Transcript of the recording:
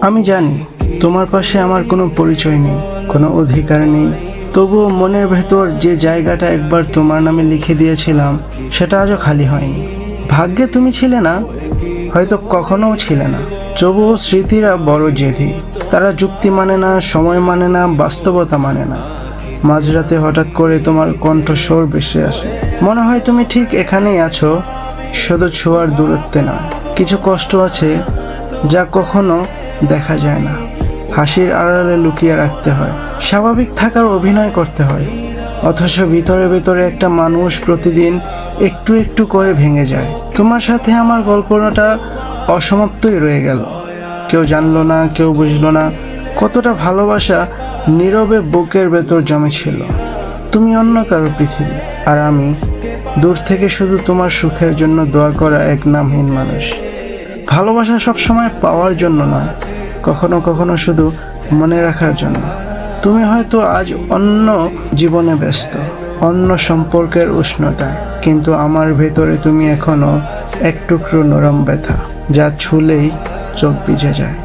আমি জানি তোমার পাশে আমার কোনো পরিচয় নেই, কোনো অধিকার নেই, তবুও মনের ভেতর যে জায়গাটা একবার তোমার নামে লিখে দিয়েছিলাম সেটা আজও খালি হয়নি। ভাগ্যে তুমি ছিলে না, হয়তো কখনোও ছিলে না, তবুও স্মৃতিরা বড় জেদি। তারা যুক্তি মানে না, সময় মানে না, বাস্তবতা মানে না। মাঝরাতে হঠাৎ করে তোমার কণ্ঠস্বর ভেসে আসে, মনে হয় তুমি ঠিক এখানেই আছো, শুধু ছোঁয়ার দূরত্বে না। কিছু কষ্ট আছে যা কখনো দেখা যায় না, হাসির আড়ালে লুকিয়ে রাখতে হয়, স্বাভাবিক থাকার অভিনয় করতে হয়, অথচ ভিতরে ভিতরে একটা মানুষ প্রতিদিন একটু একটু করে ভেঙে যায়। তোমার সাথে আমার গল্পটা অসমাপ্তই রয়ে গেল। কেউ জানলো না, কেউ বুঝলো না কতটা ভালোবাসা নীরবে বুকের ভেতর জমেছিল। তুমি অন্য কারো পৃথিবী, আর আমি দূর থেকে শুধু তোমার সুখের জন্য দোয়া করা এক নামহীন মানুষ। ভালোবাসা সবসময় পাওয়ার জন্য নয়, কখনো কখনো শুধু মনে রাখার জন্য। তুমি হয়তো আজ অন্য জীবনে ব্যস্ত, অন্য সম্পর্কের উষ্ণতা, কিন্তু আমার ভেতরে তুমি এখনো এক টুকরো নরম ব্যথা, যা ছুলেই চোখ ভিজে যায়।